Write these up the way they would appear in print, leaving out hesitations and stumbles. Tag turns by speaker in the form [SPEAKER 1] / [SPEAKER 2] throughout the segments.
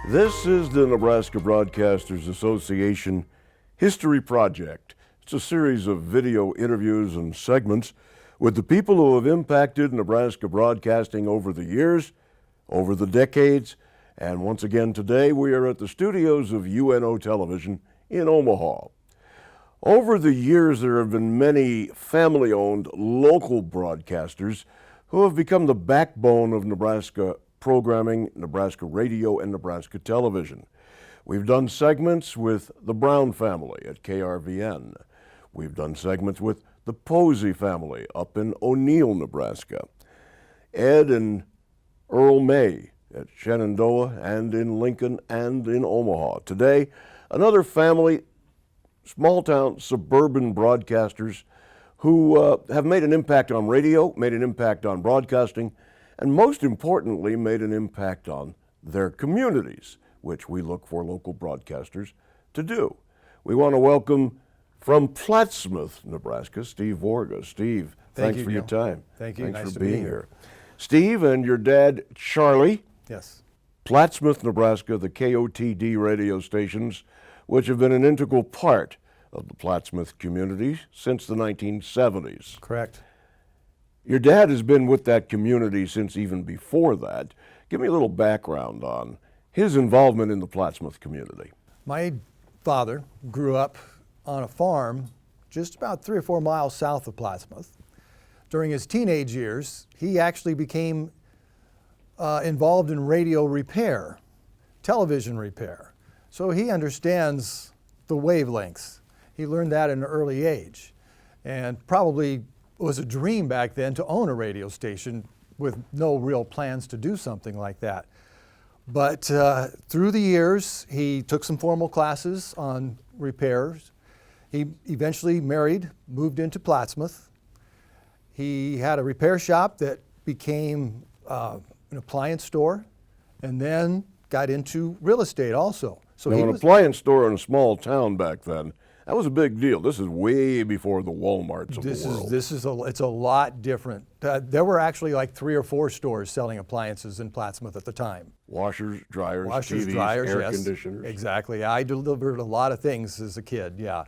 [SPEAKER 1] This is the Nebraska Broadcasters Association History Project. It's a series of video interviews and segments with the people who have impacted Nebraska broadcasting over the years, over the decades, and once again today we are at the studios of UNO Television in Omaha. Over the years there have been many family-owned local broadcasters who have become the backbone of Nebraska programming, Nebraska radio, and Nebraska television. We've done segments with the Brown family at KRVN. We've done segments with the Posey family up in O'Neill, Nebraska. Ed and Earl May at Shenandoah and in Lincoln and in Omaha. Today, another family, small-town suburban broadcasters who have made an impact on radio, made an impact on broadcasting, and most importantly, made an impact on their communities, which we look for local broadcasters to do. We want to welcome from Plattsmouth, Nebraska, Steve Warga. Steve, thanks for your time.
[SPEAKER 2] Thank you.
[SPEAKER 1] Thanks
[SPEAKER 2] nice
[SPEAKER 1] for
[SPEAKER 2] to
[SPEAKER 1] being
[SPEAKER 2] be
[SPEAKER 1] here. Steve and your dad, Charlie.
[SPEAKER 2] Yes.
[SPEAKER 1] Plattsmouth, Nebraska, the KOTD radio stations, which have been an integral part of the Plattsmouth community since the 1970s.
[SPEAKER 2] Correct.
[SPEAKER 1] Your dad has been with that community since even before that. Give me a little background on his involvement in the Plattsmouth community.
[SPEAKER 2] My father grew up on a farm just about 3 or 4 miles south of Plattsmouth. During his teenage years, he actually became involved in radio repair, television repair. So he understands the wavelengths. He learned that at an early age, and probably was a dream back then to own a radio station with no real plans to do something like that. But through the years, he took some formal classes on repairs. He eventually married, moved into Plattsmouth. He had a repair shop that became an appliance store, and then got into real estate also. So
[SPEAKER 1] now, an appliance store in a small town back then, that was a big deal. This is way before the Walmarts of the world.
[SPEAKER 2] It's a lot different. There were actually like 3 or 4 stores selling appliances in Plattsmouth at the time.
[SPEAKER 1] Washers, dryers, TVs, air conditioners.
[SPEAKER 2] Exactly. I delivered a lot of things as a kid, yeah.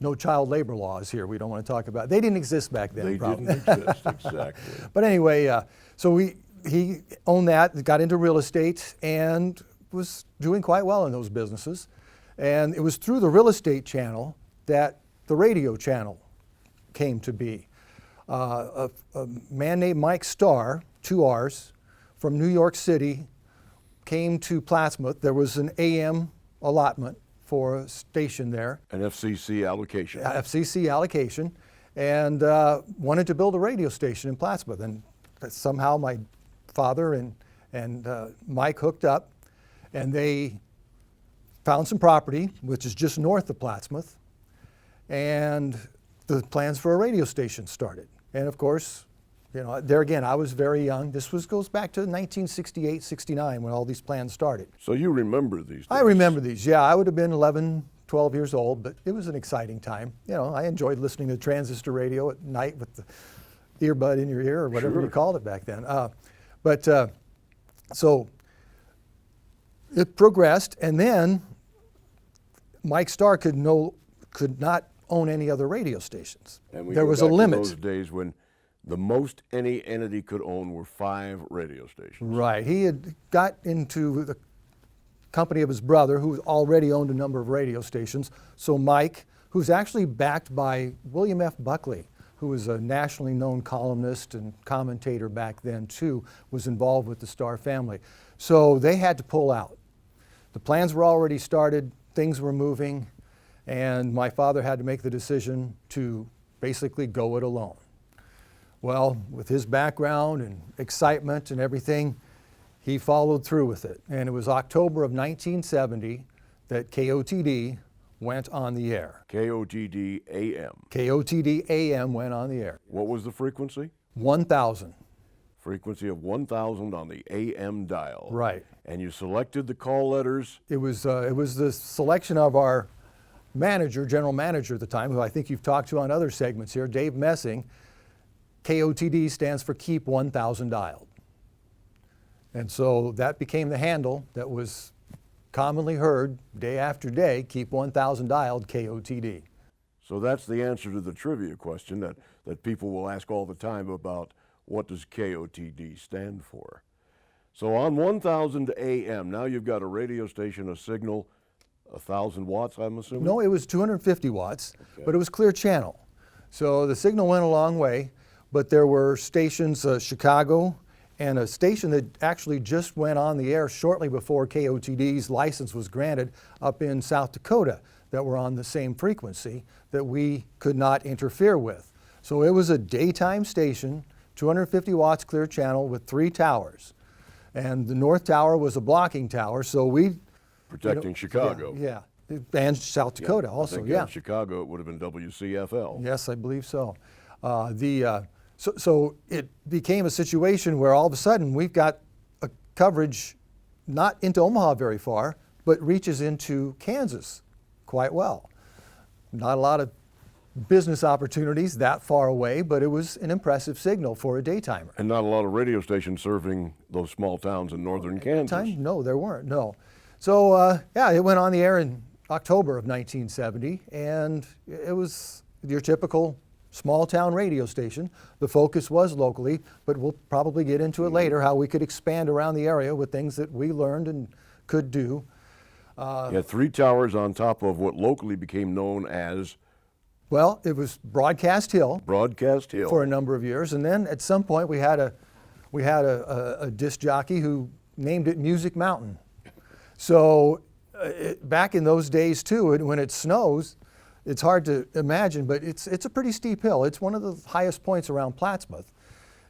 [SPEAKER 2] No child labor laws here. We don't want to talk about. They didn't exist back then.
[SPEAKER 1] They
[SPEAKER 2] probably.
[SPEAKER 1] didn't exist, exactly.
[SPEAKER 2] But anyway, so he owned that, got into real estate, and was doing quite well in those businesses. And it was through the real estate channel that the radio channel came to be. A man named Mike Starr, 2 R's, from New York City, came to Plattsmouth. There was an AM allotment for a station there.
[SPEAKER 1] An FCC allocation.
[SPEAKER 2] FCC allocation, and wanted to build a radio station in Plattsmouth. And somehow my father and Mike hooked up, and they found some property, which is just north of Plattsmouth, and the plans for a radio station started. And of course, you know, there again, I was very young. This goes back to 1968, 69 when all these plans started.
[SPEAKER 1] So you remember these days?
[SPEAKER 2] I remember these, yeah. I would have been 11, 12 years old, but it was an exciting time. You know, I enjoyed listening to transistor radio at night with the earbud in your ear or whatever you called it back then. So it progressed, and then Mike Starr could not own any other radio stations.
[SPEAKER 1] And
[SPEAKER 2] there was a limit.
[SPEAKER 1] Those days when the most any entity could own were 5 radio stations.
[SPEAKER 2] Right. He had got into the company of his brother, who already owned a number of radio stations. So Mike, who's actually backed by William F. Buckley, who was a nationally known columnist and commentator back then too, was involved with the Starr family. So they had to pull out. The plans were already started, things were moving, and my father had to make the decision to basically go it alone. Well, with his background and excitement and everything, he followed through with it. And it was October of 1970 that KOTD went on the air.
[SPEAKER 1] KOTD AM.
[SPEAKER 2] KOTD AM went on the air.
[SPEAKER 1] What was the frequency?
[SPEAKER 2] 1,000.
[SPEAKER 1] Frequency of 1,000 on the AM dial.
[SPEAKER 2] Right.
[SPEAKER 1] And you selected the call letters?
[SPEAKER 2] It was the selection of our manager, general manager at the time, who I think you've talked to on other segments here, Dave Messing. KOTD stands for Keep 1,000 Dialed. And so that became the handle that was commonly heard day after day, keep 1000 dialed KOTD.
[SPEAKER 1] So that's the answer to the trivia question that people will ask all the time about what does KOTD stand for. So on 1000 AM, now you've got a radio station, a signal, 1,000 watts, I'm assuming?
[SPEAKER 2] No, it was 250 watts,
[SPEAKER 1] Okay.
[SPEAKER 2] but it was clear channel. So the signal went a long way, but there were stations, Chicago, and a station that actually just went on the air shortly before KOTD's license was granted up in South Dakota that were on the same frequency that we could not interfere with. So it was a daytime station, 250 watts clear channel with 3 towers. And the north tower was a blocking tower, so we...
[SPEAKER 1] Protecting Chicago.
[SPEAKER 2] Yeah, and South Dakota also,
[SPEAKER 1] I think
[SPEAKER 2] yeah.
[SPEAKER 1] in Chicago it would have been WCFL.
[SPEAKER 2] Yes, I believe so. So it became a situation where all of a sudden we've got a coverage not into Omaha very far, but reaches into Kansas quite well. Not a lot of business opportunities that far away, but it was an impressive signal for a daytimer.
[SPEAKER 1] And not a lot of radio stations serving those small towns in northern Kansas.
[SPEAKER 2] No, there weren't, no. So yeah, it went on the air in October of 1970, and it was your typical small town radio station. The focus was locally, but we'll probably get into it later, how we could expand around the area with things that we learned and could do.
[SPEAKER 1] You had 3 towers on top of what locally became known as
[SPEAKER 2] Well, it was Broadcast Hill
[SPEAKER 1] Broadcast Hill.
[SPEAKER 2] for a number of years, and then at some point we had a disc jockey who named it Music Mountain. So back in those days too, when it snows, it's hard to imagine, but it's a pretty steep hill. It's one of the highest points around Plattsmouth,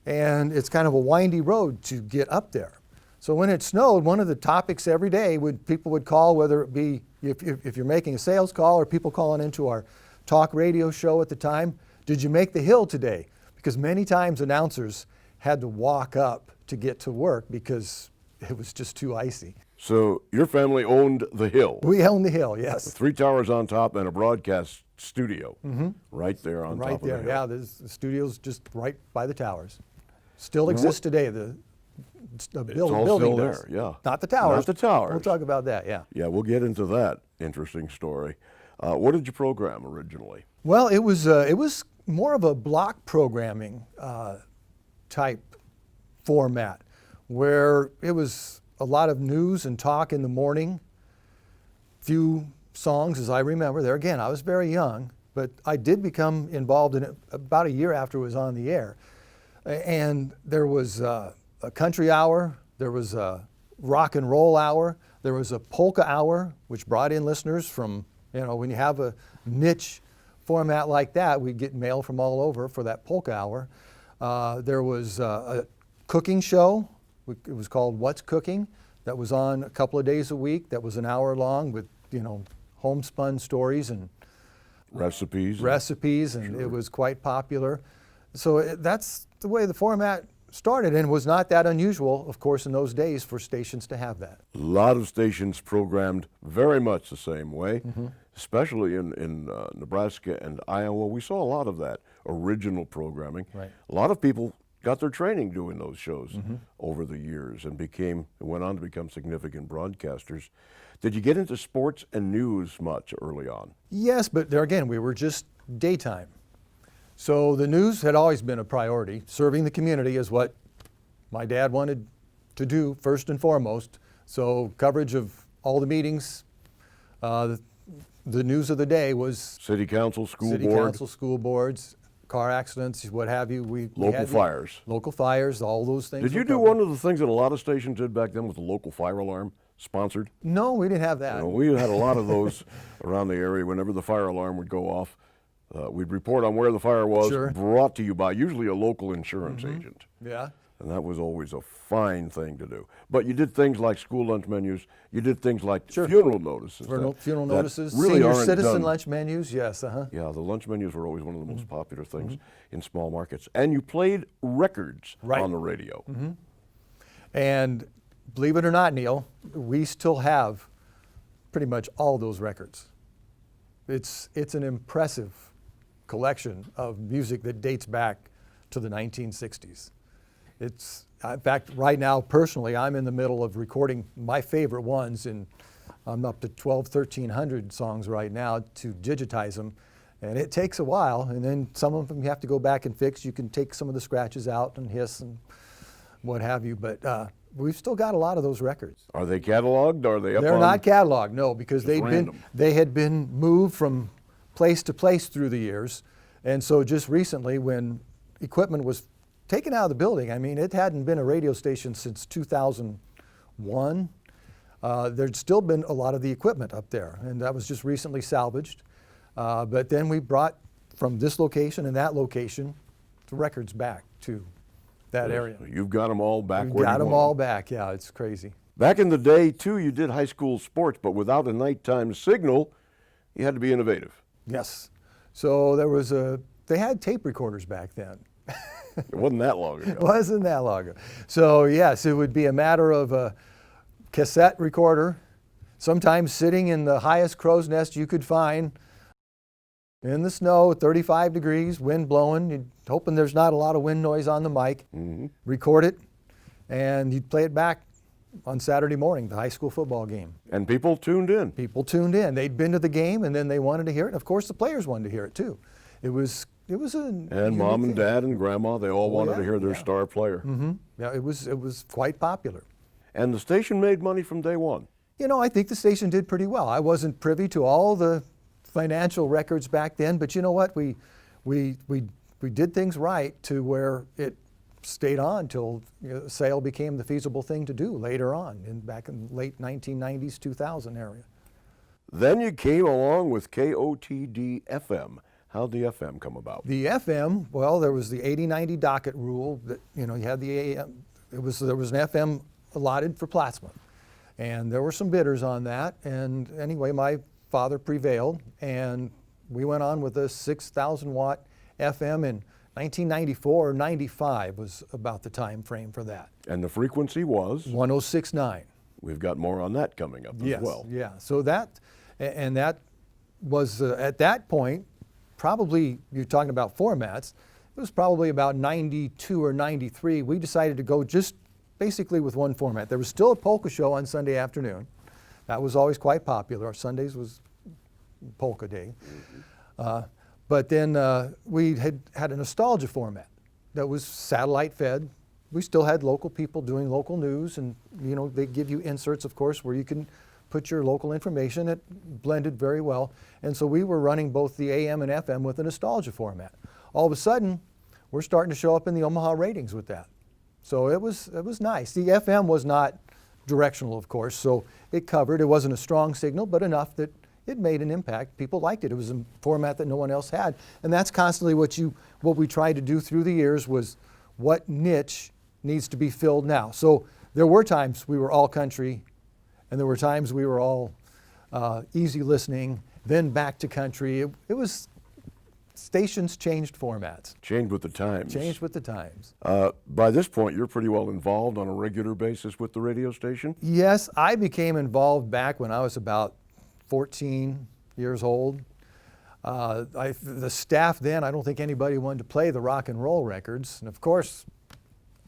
[SPEAKER 2] and it's kind of a windy road to get up there. So when it snowed, one of the topics every day people would call, whether it be if you're making a sales call or people calling into our talk radio show at the time, did you make the hill today? Because many times announcers had to walk up to get to work because it was just too icy.
[SPEAKER 1] So your family owned the hill.
[SPEAKER 2] We owned the hill, yes.
[SPEAKER 1] 3 towers on top and a broadcast studio right there on
[SPEAKER 2] Right
[SPEAKER 1] top
[SPEAKER 2] there,
[SPEAKER 1] of the hill.
[SPEAKER 2] yeah. The studio's just right by the towers. Still exists today. The
[SPEAKER 1] all
[SPEAKER 2] building
[SPEAKER 1] still
[SPEAKER 2] does.
[SPEAKER 1] there, yeah.
[SPEAKER 2] Not the towers.
[SPEAKER 1] Not the towers.
[SPEAKER 2] We'll talk about that, yeah.
[SPEAKER 1] Yeah, we'll get into that interesting story. What did you program originally?
[SPEAKER 2] Well, it was more of a block programming type format, where it was a lot of news and talk in the morning, few songs as I remember. There again, I was very young, but I did become involved in it about a year after it was on the air. And there was a country hour, there was a rock and roll hour, there was a polka hour, which brought in listeners from, when you have a niche format like that, we get mail from all over for that polka hour. There was a cooking show. It was called What's Cooking. That was on a couple of days a week. That was an hour long with, homespun stories and
[SPEAKER 1] Recipes.
[SPEAKER 2] and
[SPEAKER 1] Sure.
[SPEAKER 2] it was quite popular. So that's the way the format started, and was not that unusual, of course, in those days for stations to have that.
[SPEAKER 1] A lot of stations programmed very much the same way, especially in Nebraska and Iowa. We saw a lot of that original programming.
[SPEAKER 2] Right.
[SPEAKER 1] A lot of people got their training doing those shows over the years and went on to become significant broadcasters. Did you get into sports and news much early on?
[SPEAKER 2] Yes, but there again, we were just daytime. So the news had always been a priority. Serving the community is what my dad wanted to do first and foremost. So coverage of all the meetings, the news of the day was
[SPEAKER 1] City council, school
[SPEAKER 2] city
[SPEAKER 1] board,
[SPEAKER 2] council, school boards, car accidents, what have you. We
[SPEAKER 1] local
[SPEAKER 2] had
[SPEAKER 1] fires.
[SPEAKER 2] Local fires, all those things.
[SPEAKER 1] Did you
[SPEAKER 2] were
[SPEAKER 1] do
[SPEAKER 2] covered.
[SPEAKER 1] one of the things that a lot of stations did back then with the local fire alarm sponsored?
[SPEAKER 2] No, we didn't have that.
[SPEAKER 1] We had a lot of those around the area. Whenever the fire alarm would go off, we'd report on where the fire was,
[SPEAKER 2] Sure.
[SPEAKER 1] brought to you by usually a local insurance agent.
[SPEAKER 2] Yeah.
[SPEAKER 1] And that was always a fine thing to do. But you did things like school lunch menus. You did things like funeral notices.
[SPEAKER 2] Funeral
[SPEAKER 1] that
[SPEAKER 2] notices,
[SPEAKER 1] really
[SPEAKER 2] senior
[SPEAKER 1] aren't
[SPEAKER 2] citizen
[SPEAKER 1] done.
[SPEAKER 2] lunch menus, yes,
[SPEAKER 1] Yeah, the lunch menus were always one of the most popular things in small markets. And you played records
[SPEAKER 2] Right.
[SPEAKER 1] on the radio.
[SPEAKER 2] And believe it or not, Neil, we still have pretty much all those records. It's an impressive collection of music that dates back to the 1960s. In fact, right now, personally, I'm in the middle of recording my favorite ones, and I'm up to 1,300 songs right now to digitize them. And it takes a while, and then some of them you have to go back and fix. You can take some of the scratches out and hiss and what have you, but we've still got a lot of those records.
[SPEAKER 1] Are they cataloged? Are they up
[SPEAKER 2] They're
[SPEAKER 1] on?
[SPEAKER 2] not cataloged, no, because
[SPEAKER 1] random.
[SPEAKER 2] they had been moved from place to place through the years. And so just recently when equipment was taken out of the building, I mean, it hadn't been a radio station since 2001. There'd still been a lot of the equipment up there, and that was just recently salvaged. But then we brought from this location and that location the records back to that area.
[SPEAKER 1] You've got them all back
[SPEAKER 2] We've
[SPEAKER 1] where you
[SPEAKER 2] got them
[SPEAKER 1] want
[SPEAKER 2] all back, yeah, it's crazy.
[SPEAKER 1] Back in the day, too, you did high school sports, but without a nighttime signal, you had to be innovative.
[SPEAKER 2] Yes. So they had tape recorders back then.
[SPEAKER 1] It wasn't that long ago.
[SPEAKER 2] It wasn't that long ago. So yes, it would be a matter of a cassette recorder, sometimes sitting in the highest crow's nest you could find, in the snow, 35 degrees, wind blowing, you're hoping there's not a lot of wind noise on the mic, record it, and you'd play it back on Saturday morning, the high school football game.
[SPEAKER 1] And people tuned in.
[SPEAKER 2] People tuned in. They'd been to the game, and then they wanted to hear it. And of course, the players wanted to hear it too. It was a
[SPEAKER 1] And mom and dad and grandma, they all wanted to hear their star player.
[SPEAKER 2] Yeah, it was quite popular.
[SPEAKER 1] And the station made money from day one.
[SPEAKER 2] You know, I think the station did pretty well. I wasn't privy to all the financial records back then, but you know what? We did things right to where it stayed on till sale became the feasible thing to do later on, back in late 1990s, 2000 area.
[SPEAKER 1] Then you came along with KOTD FM. How'd the FM come about?
[SPEAKER 2] The FM, well, there was the 80-90 docket rule that, you had the AM. There was an FM allotted for Plattsmouth, and there were some bidders on that. And anyway, my father prevailed, and we went on with a 6,000 watt FM in 1994 or 95 was about the time frame for that.
[SPEAKER 1] And the frequency was?
[SPEAKER 2] 106.9.
[SPEAKER 1] We've got more on that coming up as well.
[SPEAKER 2] Yeah, so that was at that point, probably, you're talking about formats, it was probably about 92 or 93. We decided to go just basically with one format. There was still a polka show on Sunday afternoon. That was always quite popular. Sundays was polka day. But then we had a nostalgia format that was satellite fed. We still had local people doing local news, and they give you inserts, of course, where you can put your local information. It blended very well. And so we were running both the AM and FM with a nostalgia format. All of a sudden, we're starting to show up in the Omaha ratings with that. So it was nice. The FM was not directional, of course, so it covered. It wasn't a strong signal, but enough that it made an impact. People liked it. It was a format that no one else had. And that's constantly what we tried to do through the years was what niche needs to be filled now. So there were times we were all country, and there were times we were all easy listening, then back to country. It was stations changed formats.
[SPEAKER 1] Changed with the times.
[SPEAKER 2] Changed with the times.
[SPEAKER 1] By this point, you're pretty well involved on a regular basis with the radio station?
[SPEAKER 2] Yes, I became involved back when I was about 14 years old. The staff then, I don't think anybody wanted to play the rock and roll records. And of course,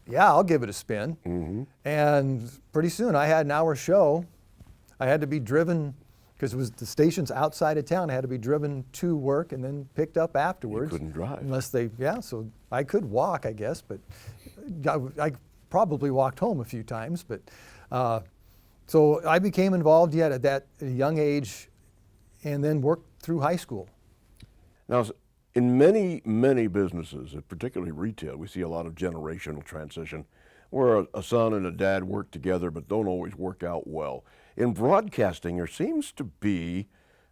[SPEAKER 2] yeah, I'll give it a spin. And pretty soon I had an hour show. I had to be driven, because it was the station's outside of town. I had to be driven to work and then picked up afterwards.
[SPEAKER 1] You couldn't drive.
[SPEAKER 2] So I could walk, I guess, but I probably walked home a few times. But so I became involved yet at a young age, and then worked through high school.
[SPEAKER 1] Now, in many, many businesses, particularly retail, we see a lot of generational transition, where a son and a dad work together but don't always work out well. In broadcasting, there seems to be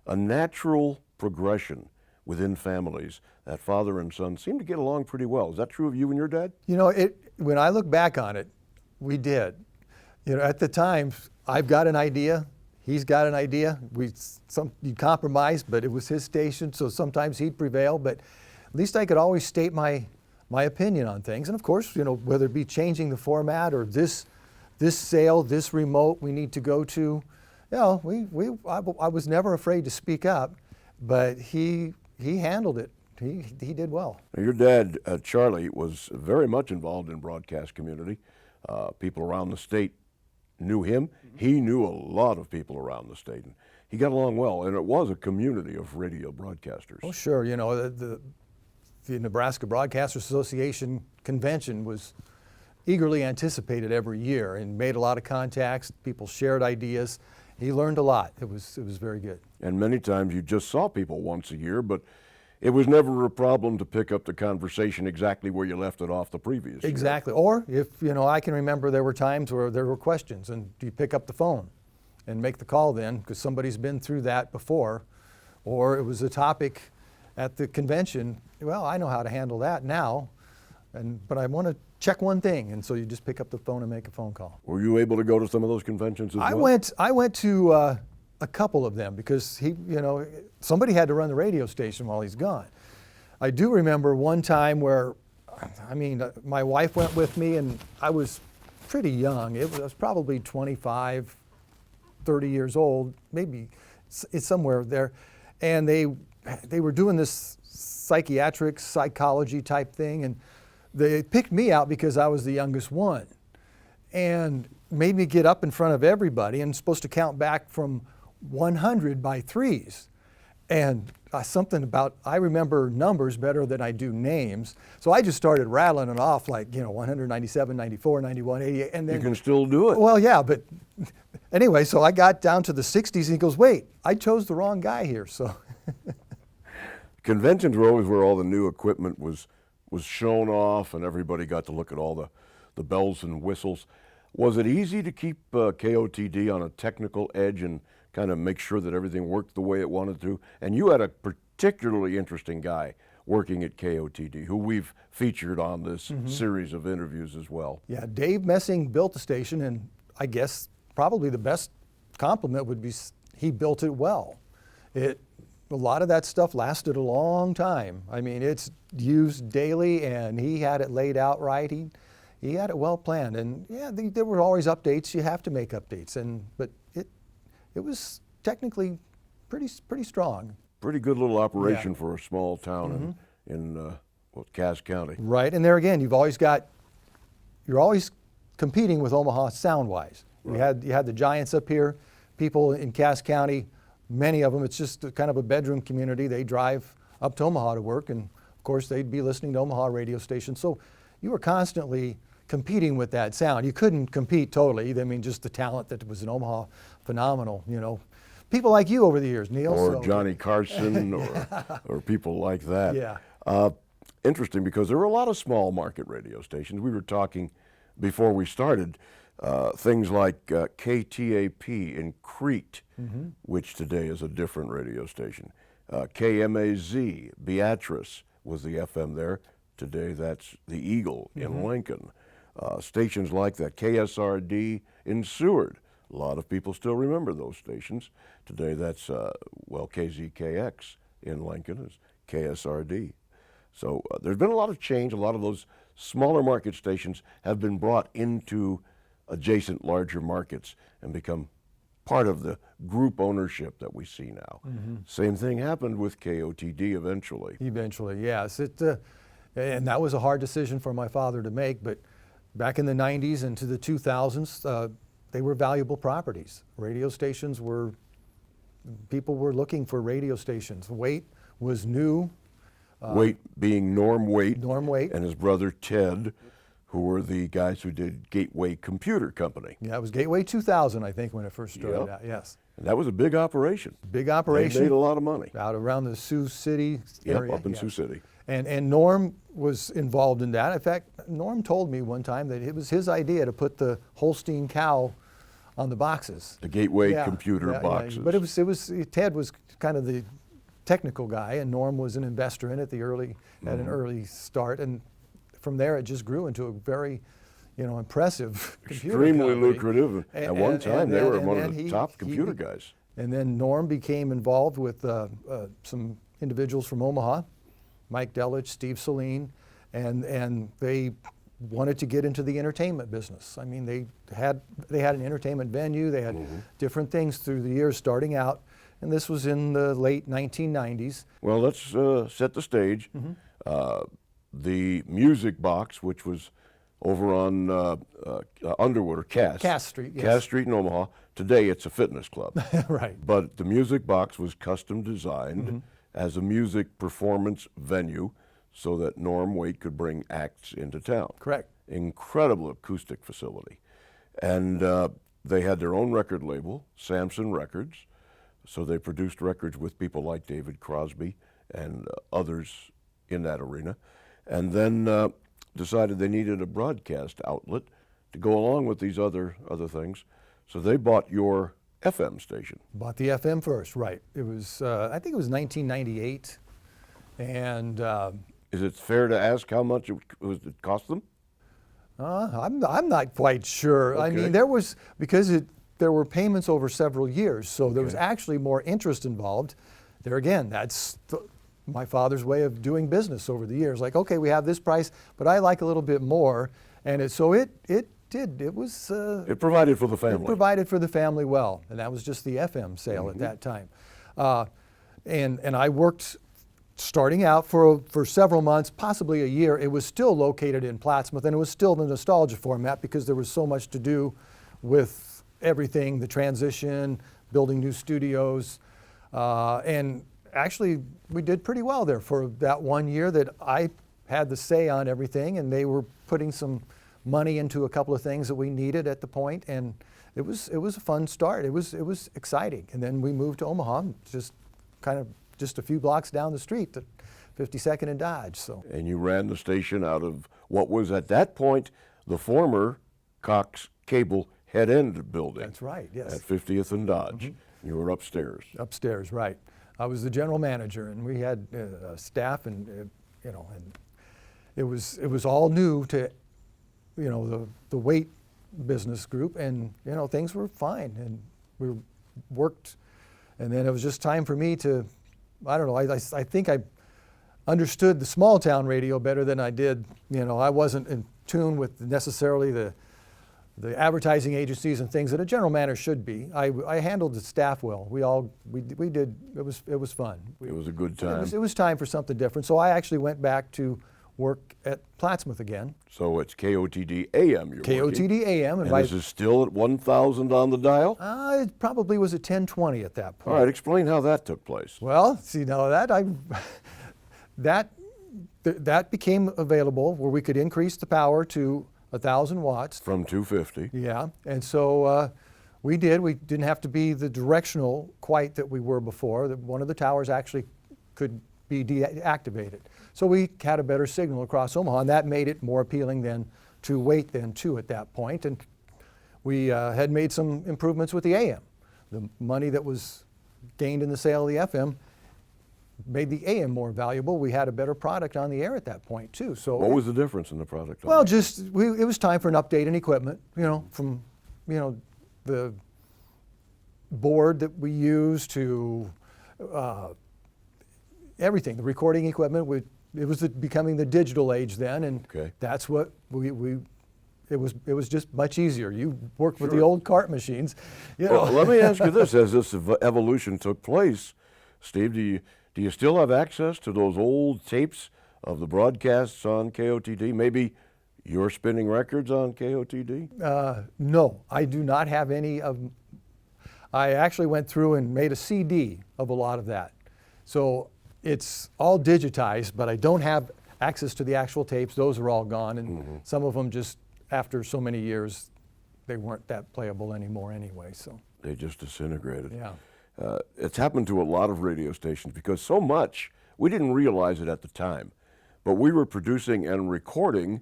[SPEAKER 1] a natural progression within families that father and son seem to get along pretty well. Is that true of you and your dad?
[SPEAKER 2] When I look back on it, we did. At the time, I've got an idea, he's got an idea. You compromise, but it was his station, so sometimes he'd prevail. But at least I could always state my opinion on things. And of course, whether it be changing the format or this sale, this remote we need to go to, I was never afraid to speak up, but he handled it. He did well.
[SPEAKER 1] Now, your dad, Charlie, was very much involved in broadcast community. People around the state knew him. He knew a lot of people around the state, and he got along well, and it was a community of radio broadcasters.
[SPEAKER 2] Oh, sure. You know, the Nebraska Broadcasters Association convention was eagerly anticipated every year and made a lot of contacts. People shared ideas. He learned a lot. It was very good.
[SPEAKER 1] And many times you just saw people once a year, but it was never a problem to pick up the conversation exactly where you left it off the previous year.
[SPEAKER 2] Exactly. Or if, you know, I can remember there were times where there were questions, and do you pick up the phone and make the call then because somebody's been through that before, or it was a topic at the convention. Well, I know how to handle that now, but I want to check one thing, and so you just pick up the phone and make a phone call.
[SPEAKER 1] Were you able to go to some of those conventions as well?
[SPEAKER 2] I went to a couple of them because somebody had to run the radio station while he's gone. I do remember one time where, my wife went with me, and I was pretty young. I was probably 25, 30 years old, maybe it's somewhere there, and they were doing this psychiatric psychology type thing, and they picked me out because I was the youngest one and made me get up in front of everybody and supposed to count back from 100 by threes. And I remember numbers better than I do names. So I just started rattling it off like, 197, 94, 91, 88. And then,
[SPEAKER 1] you can still do it.
[SPEAKER 2] Well, yeah, but anyway, so I got down to the 60s and he goes, wait, I chose the wrong guy here. So
[SPEAKER 1] conventions were always where all the new equipment was shown off and everybody got to look at all the bells and whistles. Was it easy to keep KOTD on a technical edge and kind of make sure that everything worked the way it wanted to? And you had a particularly interesting guy working at KOTD who we've featured on this series of interviews as well.
[SPEAKER 2] Yeah, Dave Messing built the station, and I guess probably the best compliment would be he built it well. A lot of that stuff lasted a long time. I mean, it's used daily, and he had it laid out right. He had it well planned, and yeah, there were always updates. You have to make updates, but it was technically pretty strong.
[SPEAKER 1] Pretty good little operation for a small town in Cass County.
[SPEAKER 2] Right, and there again, you're always competing with Omaha sound-wise. Right. You had the giants up here, people in Cass County. Many of them, it's just kind of a bedroom community. They drive up to Omaha to work, and of course they'd be listening to Omaha radio stations. So you were constantly competing with that sound. You couldn't compete totally. I mean, just the talent that was in Omaha, phenomenal. People like you over the years, Neil.
[SPEAKER 1] Or Johnny Carson, or people like that.
[SPEAKER 2] Yeah.
[SPEAKER 1] Interesting, because there were a lot of small market radio stations. We were talking before we started. Things like KTAP in Crete, which today is a different radio station. KMAZ, Beatrice was the FM there. Today that's the Eagle in Lincoln. Stations like that. KSRD in Seward. A lot of people still remember those stations. Today that's, KZKX in Lincoln is KSRD. So there's been a lot of change. A lot of those smaller market stations have been brought into adjacent larger markets and become part of the group ownership that we see now. Same thing happened with KOTD eventually.
[SPEAKER 2] Eventually, yes. And that was a hard decision for my father to make, but back in the 90s and to the 2000s, they were valuable properties. Radio stations people were looking for radio stations. Waite was new.
[SPEAKER 1] Waite being Norm Waite.
[SPEAKER 2] Norm Waite.
[SPEAKER 1] And his brother Ted, who were the guys who did Gateway Computer Company.
[SPEAKER 2] Yeah, it was Gateway 2000, I think, when it first started out, yes.
[SPEAKER 1] And that was a big operation.
[SPEAKER 2] Big operation.
[SPEAKER 1] They made a lot of money.
[SPEAKER 2] Out around the Sioux City area.
[SPEAKER 1] Up in Sioux City.
[SPEAKER 2] And Norm was involved in that. In fact, Norm told me one time that it was his idea to put the Holstein cow on the boxes.
[SPEAKER 1] The Gateway Computer boxes.
[SPEAKER 2] Yeah. But Ted was kind of the technical guy, and Norm was an investor in it at an early start, and from there it just grew into a very, impressive computer
[SPEAKER 1] Extremely
[SPEAKER 2] company.
[SPEAKER 1] lucrative. At one time, they were one of the top computer guys.
[SPEAKER 2] And then Norm became involved with some individuals from Omaha, Mike Delich, Steve Saline, and they wanted to get into the entertainment business. I mean, they had an entertainment venue. They had different things through the years starting out, and this was in the late 1990s.
[SPEAKER 1] Well, let's set the stage. The music box, which was over on Underwood or Cass.
[SPEAKER 2] Cass Street, yes.
[SPEAKER 1] Cass Street in Omaha. Today it's a fitness club.
[SPEAKER 2] Right.
[SPEAKER 1] But the music box was custom designed as a music performance venue so that Norm Waite could bring acts into town.
[SPEAKER 2] Correct.
[SPEAKER 1] Incredible acoustic facility. And they had their own record label, Samson Records. So they produced records with people like David Crosby and others in that arena. And then decided they needed a broadcast outlet to go along with these other things. So they bought your FM station.
[SPEAKER 2] Bought the FM first, right. It was, I think it was 1998. And
[SPEAKER 1] Is it fair to ask how much it cost them?
[SPEAKER 2] I'm not quite sure.
[SPEAKER 1] Okay.
[SPEAKER 2] I mean, there were payments over several years, so there was actually more interest involved. There again, that's my father's way of doing business over the years. Like, okay, we have this price, but I like a little bit more, and it was.
[SPEAKER 1] It provided for the family.
[SPEAKER 2] It provided for the family well, and that was just the FM sale at that time. And I worked, starting out for several months, possibly a year. It was still located in Plattsmouth, and it was still the nostalgia format because there was so much to do with everything, the transition, building new studios, and actually we did pretty well there for that 1 year that I had the say on everything, and they were putting some money into a couple of things that we needed at the point, and it was a fun start. It was exciting, and then we moved to Omaha, just a few blocks down the street, to 52nd and Dodge. So.
[SPEAKER 1] And you ran the station out of what was at that point the former Cox Cable head end building.
[SPEAKER 2] That's right. Yes.
[SPEAKER 1] At 50th and Dodge. You were upstairs.
[SPEAKER 2] Upstairs, right. I was the general manager, and we had staff, and and it was all new to, the weight business group, and things were fine, and we worked, and then it was just time for me to, I don't know, I think I understood the small town radio better than I did, I wasn't in tune with necessarily the advertising agencies and things that a general manager should be. I handled the staff well. We did, it was fun.
[SPEAKER 1] It was a good time.
[SPEAKER 2] It was time for something different. So I actually went back to work at Plattsmouth again.
[SPEAKER 1] So it's KOTD AM you're working.
[SPEAKER 2] KOTD AM.
[SPEAKER 1] And this is still at 1,000 on the dial?
[SPEAKER 2] It probably was at 1020 at that point.
[SPEAKER 1] All right, explain how that took place.
[SPEAKER 2] Well, see, now that became available where we could increase the power to 1,000 watts.
[SPEAKER 1] From 250.
[SPEAKER 2] Yeah, and so we did. We didn't have to be the directional quite that we were before. One of the towers actually could be deactivated. So we had a better signal across Omaha, and that made it more appealing than to weight then too at that point. And we had made some improvements with the AM. The money that was gained in the sale of the FM made the AM more valuable. We had a better product on the air at that point too. So
[SPEAKER 1] what was the difference in the product?
[SPEAKER 2] Well, it was time for an update in equipment. From the board that we used to everything, the recording equipment. It was becoming the digital age then, and that's what it was just much easier. You worked with the old cart machines.
[SPEAKER 1] Well, let me ask you this: as this evolution took place, Steve, do you still have access to those old tapes of the broadcasts on KOTD? Maybe you're spinning records on KOTD?
[SPEAKER 2] No, I do not have any of. I actually went through and made a CD of a lot of that. So it's all digitized, but I don't have access to the actual tapes. Those are all gone, and some of them just, after so many years, they weren't that playable anymore anyway. So
[SPEAKER 1] they just disintegrated.
[SPEAKER 2] Yeah.
[SPEAKER 1] It's happened to a lot of radio stations because so much, we didn't realize it at the time, but we were producing and recording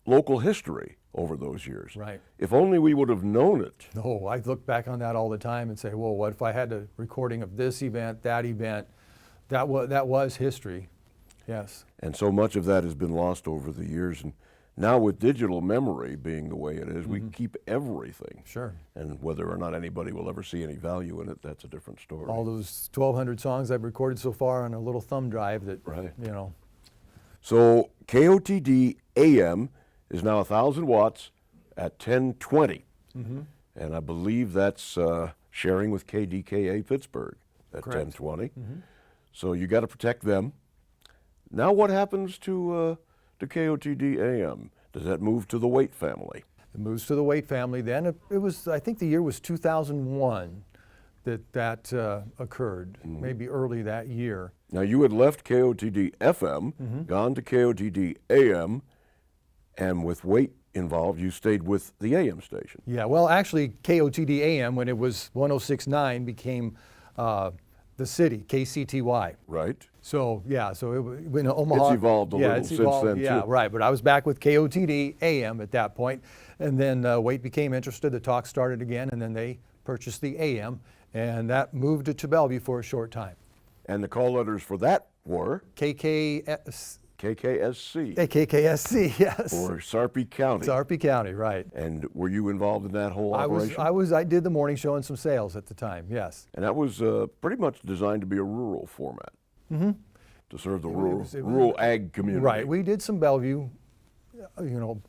[SPEAKER 1] local history over those years.
[SPEAKER 2] Right.
[SPEAKER 1] If only we would have known it.
[SPEAKER 2] No, I look back on that all the time and say, well, what if I had a recording of this event, that event? That was history, yes.
[SPEAKER 1] And so much of that has been lost over the years. And now with digital memory being the way it is, we keep everything.
[SPEAKER 2] Sure.
[SPEAKER 1] And whether or not anybody will ever see any value in it, that's a different story.
[SPEAKER 2] All those 1,200 songs I've recorded so far on a little thumb drive that,
[SPEAKER 1] So KOTD AM is now 1,000 watts at 1020. And I believe that's sharing with KDKA Pittsburgh at 1020. So you got to protect them. Now what happens to KOTD AM? Does that move to the Waite family?
[SPEAKER 2] It moves to the Waite family. Then it was, I think the year was 2001 that occurred, maybe early that year.
[SPEAKER 1] Now, you had left KOTD FM, gone to KOTD AM, and with Waite involved, you stayed with the AM station.
[SPEAKER 2] Yeah, well, actually, KOTD AM, when it was 106.9, became the city, KCTY.
[SPEAKER 1] Right.
[SPEAKER 2] So, yeah, so in Omaha.
[SPEAKER 1] It's evolved a little since then, too.
[SPEAKER 2] Yeah, right, but I was back with KOTD AM at that point, and then Waite became interested, the talk started again, and then they purchased the AM, and that moved it to Bellevue for a short time.
[SPEAKER 1] And the call letters for that were?
[SPEAKER 2] KKSC, yes.
[SPEAKER 1] Or Sarpy County.
[SPEAKER 2] Sarpy County, right.
[SPEAKER 1] And were you involved in that whole operation?
[SPEAKER 2] I did the morning show and some sales at the time, yes.
[SPEAKER 1] And that was pretty much designed to be a rural format. To serve the rural ag community.
[SPEAKER 2] Right. We did some Bellevue,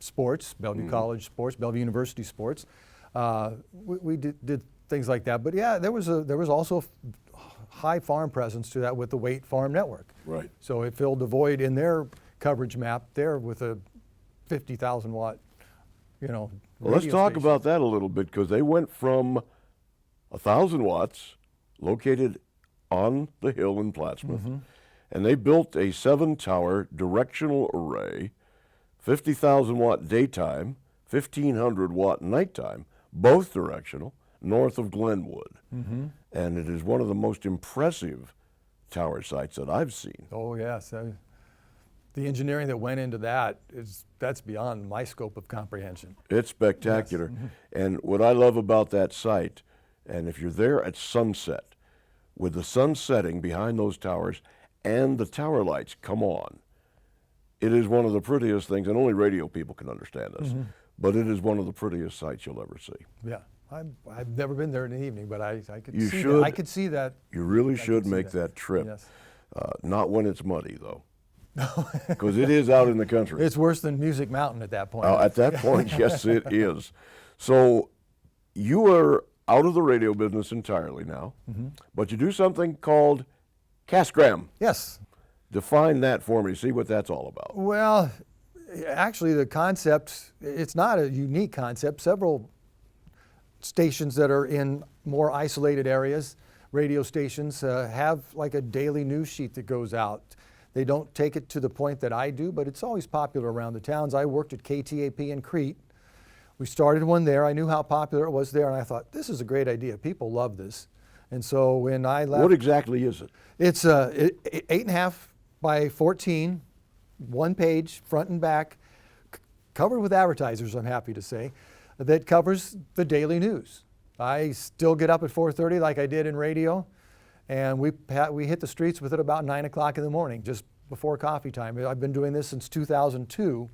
[SPEAKER 2] sports, Bellevue College sports, Bellevue University sports. We did things like that. But yeah, there was also high farm presence to that with the Waite Farm Network.
[SPEAKER 1] Right.
[SPEAKER 2] So it filled the void in their coverage map there with a 50,000 watt,
[SPEAKER 1] Well, let's talk about that a little bit, because they went from 1,000 watts located on the hill in Plattsmouth, and they built a 7-tower directional array, 50,000 watt daytime, 1,500 watt nighttime, both directional, north of Glenwood. And it is one of the most impressive tower sites that I've seen.
[SPEAKER 2] Oh, yes. The engineering that went into that's beyond my scope of comprehension.
[SPEAKER 1] It's spectacular. Yes. And what I love about that site, and if you're there at sunset, with the sun setting behind those towers and the tower lights come on, it is one of the prettiest things, and only radio people can understand this, but it is one of the prettiest sights you'll ever see.
[SPEAKER 2] Yeah. I've never been there in the evening, but I could
[SPEAKER 1] you
[SPEAKER 2] see
[SPEAKER 1] should,
[SPEAKER 2] that. I could see that.
[SPEAKER 1] You really should make that trip.
[SPEAKER 2] Yes.
[SPEAKER 1] Not when it's muddy, though, because it is out in the country.
[SPEAKER 2] It's worse than Music Mountain at that point.
[SPEAKER 1] At that point, yes, it is. So you are out of the radio business entirely now, but you do something called Casgram.
[SPEAKER 2] Yes.
[SPEAKER 1] Define that for me. See what that's all about.
[SPEAKER 2] Well, actually, the concept, it's not a unique concept. Several stations that are in more isolated areas, radio stations, have like a daily news sheet that goes out. They don't take it to the point that I do, but it's always popular around the towns. I worked at KTAP in Crete. We started one there. I knew how popular it was there, and I thought, this is a great idea. People love this. And so when I left...
[SPEAKER 1] What exactly is it?
[SPEAKER 2] It's 8.5 by 14, one page, front and back, covered with advertisers, I'm happy to say, that covers the daily news. I still get up at 4:30 like I did in radio, and we hit the streets with it about 9 o'clock in the morning, just before coffee time. I've been doing this since 2002,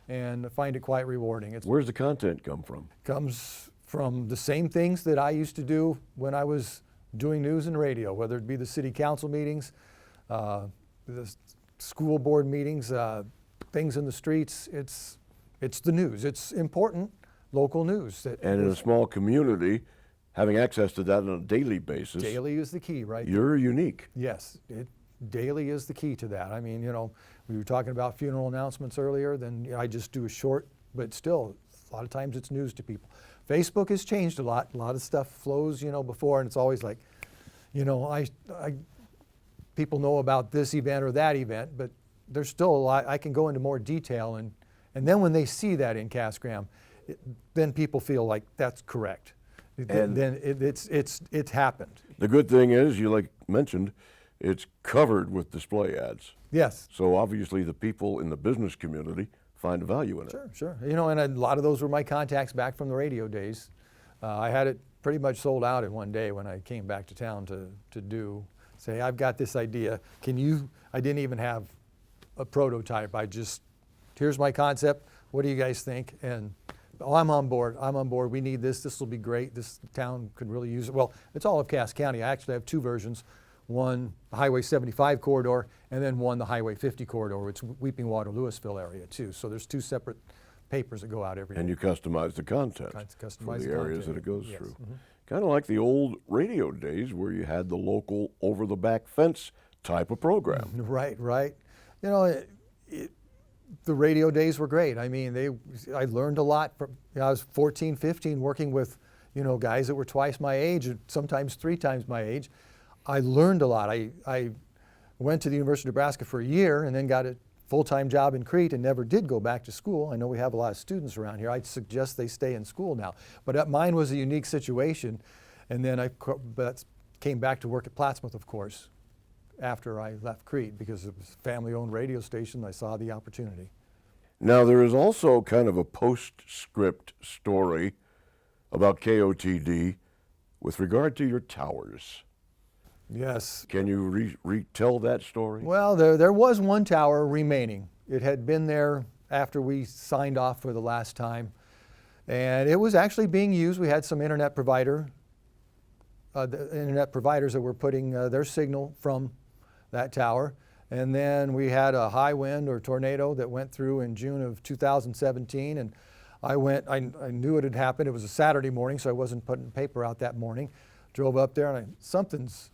[SPEAKER 2] and I find it quite rewarding.
[SPEAKER 1] Where's the content come from?
[SPEAKER 2] Comes from the same things that I used to do when I was doing news and radio, whether it be the city council meetings, the school board meetings, things in the streets. It's the news. It's important local news.
[SPEAKER 1] And in a small community, having access to that on a daily basis.
[SPEAKER 2] Daily is the key, right?
[SPEAKER 1] You're unique.
[SPEAKER 2] Yes, daily is the key to that. I mean, we were talking about funeral announcements earlier, then I just do a short, but still, a lot of times it's news to people. Facebook has changed a lot. A lot of stuff flows, before, and it's always like, people know about this event or that event, but there's still a lot. I can go into more detail, and then when they see that in Casgram, then people feel like that's correct.
[SPEAKER 1] And
[SPEAKER 2] then it's happened.
[SPEAKER 1] The good thing is, you mentioned, it's covered with display ads.
[SPEAKER 2] Yes.
[SPEAKER 1] So obviously the people in the business community find value in it.
[SPEAKER 2] Sure. And a lot of those were my contacts back from the radio days. I had it pretty much sold out in one day when I came back to town to say, I've got this idea. I didn't even have a prototype. Here's my concept. What do you guys think? And I'm on board. We need this. This will be great. This town could really use it. Well, it's all of Cass County. I actually have two versions. One, the Highway 75 corridor, and then one, the Highway 50 corridor. It's Weeping Water, Louisville area too. So there's two separate papers that go out every day.
[SPEAKER 1] And you customize the content for the areas that it goes through. Kind of like the old radio days where you had the local over the back fence type of program.
[SPEAKER 2] Right. the radio days were great. I mean, I learned a lot. I was 14, 15 working with, guys that were twice my age, and sometimes 3 times my age. I learned a lot. I went to the University of Nebraska for a year and then got a full-time job in Crete and never did go back to school. I know we have a lot of students around here. I'd suggest they stay in school now. But mine was a unique situation. And then I came back to work at Plattsmouth, of course, after I left Crete, because it was a family-owned radio station. I saw the opportunity.
[SPEAKER 1] Now, there is also kind of a postscript story about KOTD with regard to your towers.
[SPEAKER 2] Yes.
[SPEAKER 1] Can you retell that story?
[SPEAKER 2] Well, there was one tower remaining. It had been there after we signed off for the last time. And it was actually being used. We had some internet providers that were putting their signal from that tower. And then we had a high wind or tornado that went through in June of 2017. And I knew it had happened. It was a Saturday morning, so I wasn't putting paper out that morning. Drove up there and something's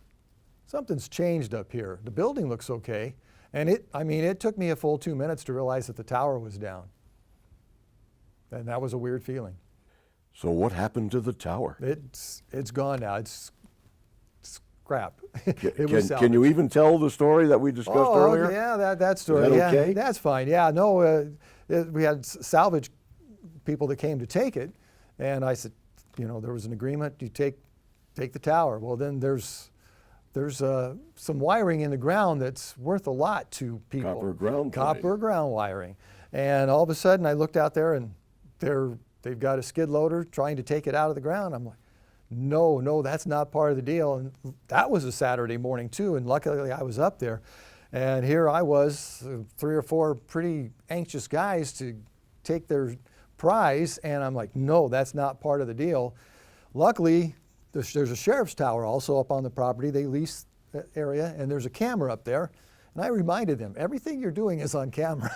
[SPEAKER 2] changed up here. The building looks okay. And it took me a full 2 minutes to realize that the tower was down. And that was a weird feeling.
[SPEAKER 1] So what happened to the tower?
[SPEAKER 2] It's gone now. It's crap.
[SPEAKER 1] Can you even tell the story that we discussed earlier?
[SPEAKER 2] Yeah, that story.
[SPEAKER 1] Is that okay?
[SPEAKER 2] Yeah, that's fine. Yeah, no, we had salvage people that came to take it, and I said, there was an agreement. You take the tower. Well, then there's some wiring in the ground that's worth a lot to people. Copper ground wiring. And all of a sudden, I looked out there, and they've got a skid loader trying to take it out of the ground. I'm like, no, that's not part of the deal. And that was a Saturday morning too, and luckily I was up there. And here I was, 3 or 4 pretty anxious guys to take their prize, and I'm like, no, that's not part of the deal. Luckily, there's a sheriff's tower also up on the property. They lease that area, and there's a camera up there. And I reminded them, everything you're doing is on camera.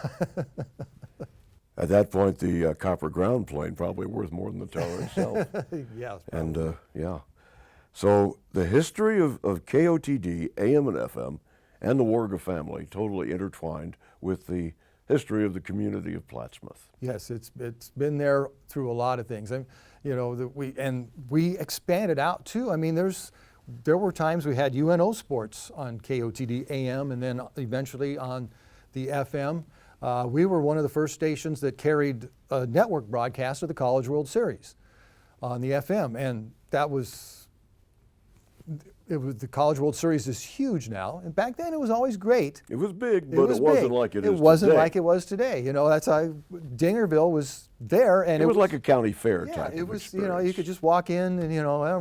[SPEAKER 1] At that point, the copper ground plane probably worth more than the tower itself.
[SPEAKER 2] Yeah.
[SPEAKER 1] And yeah. So the history of KOTD, AM and FM, and the Warga family totally intertwined with the history of the community of Plattsmouth.
[SPEAKER 2] Yes, it's been there through a lot of things. And we expanded out too. I mean, there were times we had UNO sports on KOTD AM and then eventually on the FM. We were one of the first stations that carried a network broadcast of the College World Series on the FM, and the College World Series is huge now, and back then it was always great.
[SPEAKER 1] It was big, but it wasn't like it is today.
[SPEAKER 2] It wasn't like it was today. That's how Dingerville was there, and
[SPEAKER 1] it was like a county fair type.
[SPEAKER 2] Yeah, it was.
[SPEAKER 1] Experience.
[SPEAKER 2] You could just walk in, and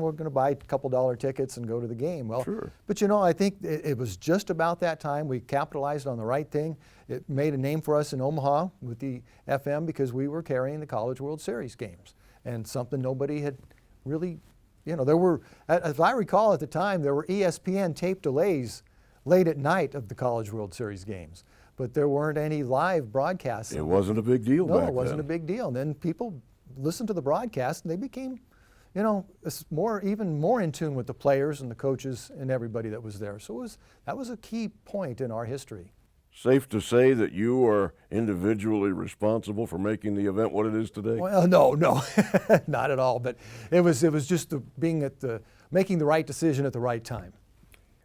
[SPEAKER 2] we're going to buy a couple dollar tickets and go to the game. Well,
[SPEAKER 1] sure.
[SPEAKER 2] But I think it was just about that time we capitalized on the right thing. It made a name for us in Omaha with the FM because we were carrying the College World Series games, and something nobody had really. There were, as I recall at the time, there were ESPN tape delays late at night of the College World Series games, but there weren't any live broadcasts.
[SPEAKER 1] It wasn't a big deal back then.
[SPEAKER 2] No, it wasn't a big deal. And then people listened to the broadcast, and they became, even more in tune with the players and the coaches and everybody that was there. So that was a key point in our history.
[SPEAKER 1] Safe to say that you are individually responsible for making the event what it is today?
[SPEAKER 2] Well, no, not at all. But it was just making the right decision at the right time.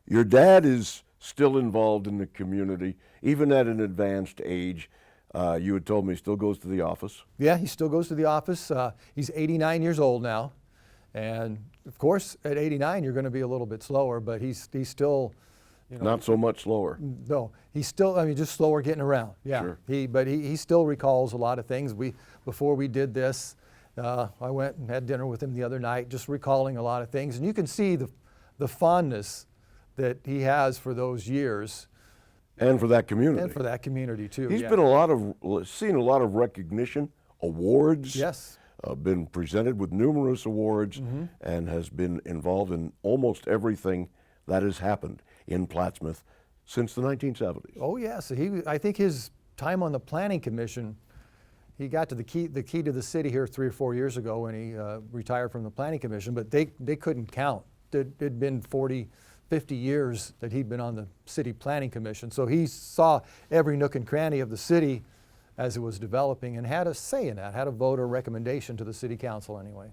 [SPEAKER 1] Your dad is still involved in the community, even at an advanced age. You had told me he still goes to the office.
[SPEAKER 2] Yeah, he still goes to the office. He's 89 years old now. And of course, at 89, you're going to be a little bit slower, but he's still...
[SPEAKER 1] Not so much slower.
[SPEAKER 2] No, he's still, just slower getting around. Yeah,
[SPEAKER 1] sure.
[SPEAKER 2] He still recalls a lot of things. Before we did this, I went and had dinner with him the other night, just recalling a lot of things. And you can see the fondness that he has for those years.
[SPEAKER 1] And for that community.
[SPEAKER 2] And for that community too.
[SPEAKER 1] He's
[SPEAKER 2] yeah.
[SPEAKER 1] been seen a lot of recognition, awards.
[SPEAKER 2] Yes.
[SPEAKER 1] Been presented with numerous awards,
[SPEAKER 2] Mm-hmm.
[SPEAKER 1] and has been involved in almost everything that has happened in Plattsmouth since the 1970s.
[SPEAKER 2] Oh yes, I think his time on the Planning Commission, he got to the key to the city here 3 or 4 years ago when he retired from the Planning Commission, but they couldn't count. It'd been 40, 50 years that he'd been on the City Planning Commission, so he saw every nook and cranny of the city as it was developing and had a say in that, had a vote or recommendation to the city council anyway.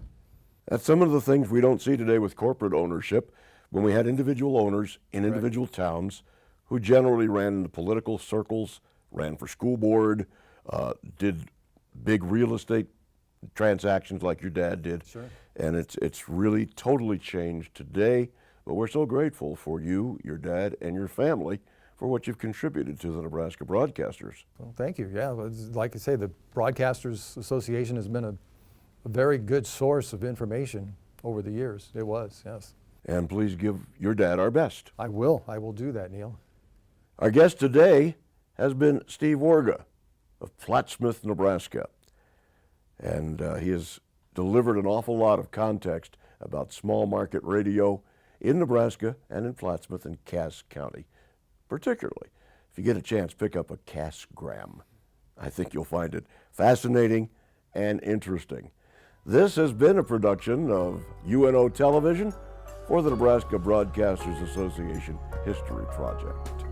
[SPEAKER 1] That's some of the things we don't see today with corporate ownership, when we had individual owners in individual towns who generally ran into political circles, ran for school board, did big real estate transactions like your dad did.
[SPEAKER 2] Sure.
[SPEAKER 1] And it's really totally changed today, but we're so grateful for you, your dad, and your family for what you've contributed to the Nebraska broadcasters.
[SPEAKER 2] Well, thank you. Yeah, like I say, the Broadcasters Association has been a very good source of information over the years. It was, yes.
[SPEAKER 1] And please give your dad our best.
[SPEAKER 2] I will do that, Neil.
[SPEAKER 1] Our guest today has been Steve Warga of Plattsmouth, Nebraska. And he has delivered an awful lot of context about small market radio in Nebraska and in Plattsmouth and Cass County. Particularly, if you get a chance, pick up a Cass-gram. I think you'll find it fascinating and interesting. This has been a production of UNO Television for the Nebraska Broadcasters Association History Project.